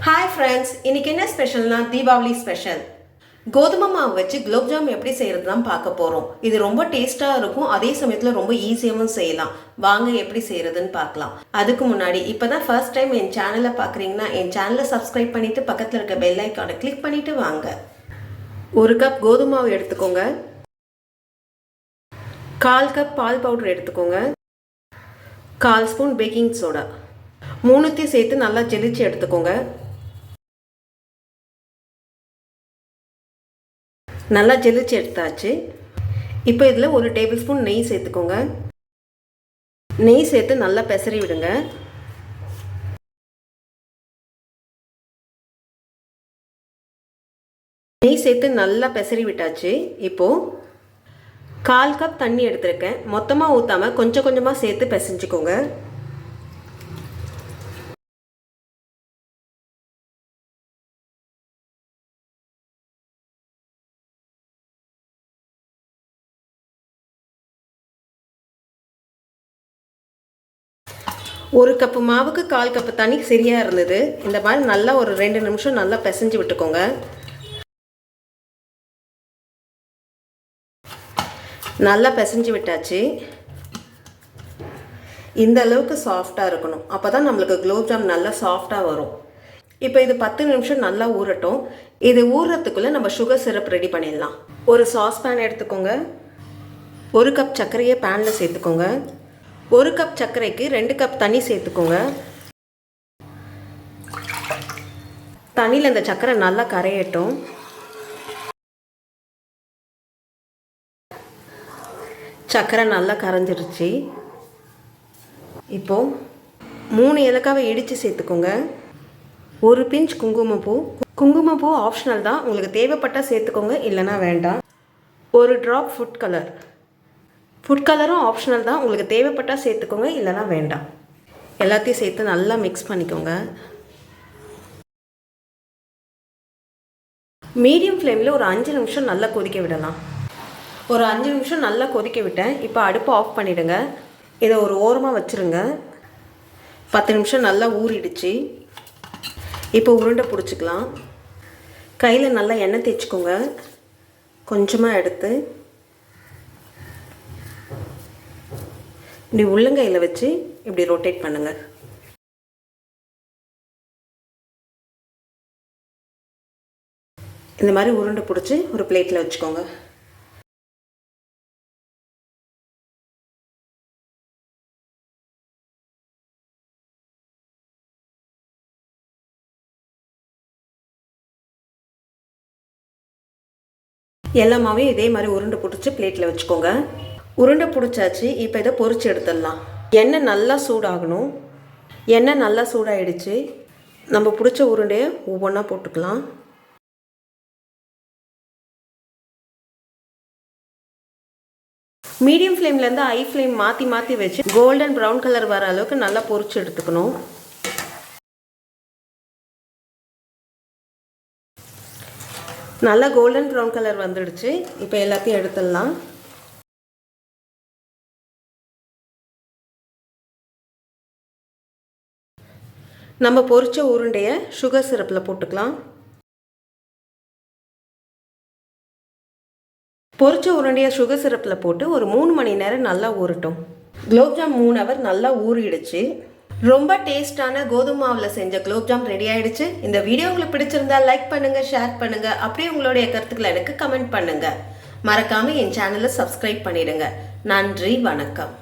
Hi friends, இன்னைக்கு என்ன ஸ்பெஷல்னா Deepavali special. கோதுமை மாவு வச்சு குலோப் ஜாம் எப்படி செய்கிறது தான் பார்க்க போகிறோம். இது ரொம்ப டேஸ்ட்டாக இருக்கும், அதே சமயத்தில் ரொம்ப ஈஸியாகவும் செய்யலாம். வாங்க எப்படி செய்கிறதுன்னு பார்க்கலாம். அதுக்கு முன்னாடி இப்போ தான் ஃபர்ஸ்ட் டைம் என் சேனலை பார்க்குறீங்கன்னா என் சேனலை சப்ஸ்கிரைப் பண்ணிவிட்டு பக்கத்தில் இருக்க பெல் ஐக்கானை கிளிக் பண்ணிவிட்டு வாங்க. 1 கப் கோதுமை மாவு எடுத்துக்கோங்க. 1/4 கப் பால் பவுடர் எடுத்துக்கோங்க. 1/4 ஸ்பூன் பேக்கிங் சோடா. 3த்தையும் சேர்த்து நல்லா ஜெலிச்சு எடுத்துக்கோங்க. நல்லா ஜெலிச்சு எடுத்தாச்சு. இப்போ இதில் 1 டேபிள் ஸ்பூன் நெய் சேர்த்துக்கோங்க. நெய் சேர்த்து நல்லா பெசரி விடுங்க. நெய் சேர்த்து நல்லா பெசரி விட்டாச்சு. இப்போது 1/4 கப் தண்ணி எடுத்துருக்கேன். மொத்தமாக ஊற்றாமல் கொஞ்சம் கொஞ்சமாக சேர்த்து பிசைஞ்சுக்கோங்க. ஒரு கப்பு மாவுக்கு 1/4 கப்பு தண்ணி சரியாக இருந்தது. இந்த மாதிரி நல்லா ஒரு 2 நிமிஷம் நல்லா பிசைஞ்சு விட்டுக்கோங்க. நல்லா பிசைஞ்சு விட்டாச்சு. இந்த அளவுக்கு சாஃப்டாக இருக்கணும், அப்போ தான் நம்மளுக்கு குலோப் ஜாம் நல்லா சாஃப்டாக வரும். இப்போ இது 10 நிமிஷம் நல்லா ஊறட்டும். இது ஊறுறதுக்குள்ளே நம்ம சுகர் சிரப் ரெடி பண்ணிடலாம். ஒரு சாஸ் பேன் எடுத்துக்கோங்க. 1 கப் சர்க்கரையை பேனில் சேர்த்துக்கோங்க. 1 கப் சர்க்கரைக்கு 2 கப் தண்ணி சேர்த்துக்கோங்க. தண்ணியில் இந்த சர்க்கரை நல்லா கரையட்டும். சர்க்கரை நல்லா கரைஞ்சிருச்சு. இப்போது 3 ஏலக்காவை இடித்து சேர்த்துக்கோங்க. 1 பிஞ்ச் குங்குமப்பூ. குங்குமப்பூ ஆப்ஷனல் தான், உங்களுக்கு தேவைப்பட்டால் சேர்த்துக்கோங்க, இல்லைனா வேண்டாம். 1 ட்ராப் ஃபுட் கலர். ஃபுட் கலரும் ஆப்ஷனல் தான், உங்களுக்கு தேவைப்பட்டால் சேர்த்துக்கோங்க, இல்லைனா வேண்டாம். எல்லாத்தையும் சேர்த்து நல்லா மிக்ஸ் பண்ணிக்கோங்க. மீடியம் ஃப்ளேமில் ஒரு 5 நிமிஷம் நல்லா கொதிக்க விடலாம். ஒரு 5 நிமிஷம் நல்லா கொதிக்க விட்டேன். இப்போ அடுப்பை ஆஃப் பண்ணிவிடுங்க. இதை ஒரு ஓரமாக வச்சுருங்க. 10 நிமிஷம் நல்லா ஊறிடுச்சு. இப்போ உருண்டை பிடிச்சிக்கலாம். கையில் நல்லா எண்ணெய் தேய்ச்சிக்கோங்க. கொஞ்சமாக எடுத்து இப்படி உள்ளங்கையில் வச்சு இப்படி ரொட்டேட் பண்ணுங்கள். இந்த மாதிரி உருண்டை பிடிச்சி ஒரு பிளேட்டில் வச்சுக்கோங்க. எல்லா மாவையும் இதே மாதிரி உருண்டை பிடிச்சி பிளேட்டில் வச்சுக்கோங்க. உருண்டை பிடிச்சாச்சு. இப்போ இதை பொரிச்சு எடுத்துடலாம். எண்ணெய் நல்லா சூடாகணும். எண்ணெய் நல்லா சூடாகிடுச்சு. நம்ம பிடிச்ச உருண்டையை ஒவ்வொன்றா போட்டுக்கலாம். மீடியம் ஃப்ளேம்லேருந்து ஹை ஃப்ளேம் மாற்றி மாற்றி வச்சு கோல்டன் ப்ரௌன் கலர் வர அளவுக்கு நல்லா பொரிச்சு எடுத்துக்கணும். நல்லா கோல்டன் ப்ரௌன் கலர் வந்துடுச்சு. இப்போ எல்லாத்தையும் எடுத்துடலாம். நம்ம பொரிச்ச உருண்டையை சுகர் சிரப்பில் போட்டுக்கலாம். பொரிச்ச உருண்டையை சுகர் சிரப்பில் போட்டு ஒரு 3 மணி நேரம் நல்லா ஊறட்டும். குலோப் ஜாம் 3 ஹவர் நல்லா ஊறிடுச்சு. ரொம்ப டேஸ்டான கோதுமை மாவில் செஞ்ச குலோப் ஜாம் ரெடி ஆகிடுச்சு. இந்த வீடியோ உங்களுக்கு பிடிச்சிருந்தா லைக் பண்ணுங்கள், ஷேர் பண்ணுங்கள், அப்படியே உங்களுடைய கருத்துக்களை எனக்கு கமெண்ட் பண்ணுங்கள். மறக்காமல் என் சேனலை சப்ஸ்கிரைப் பண்ணிடுங்க. நன்றி, வணக்கம்.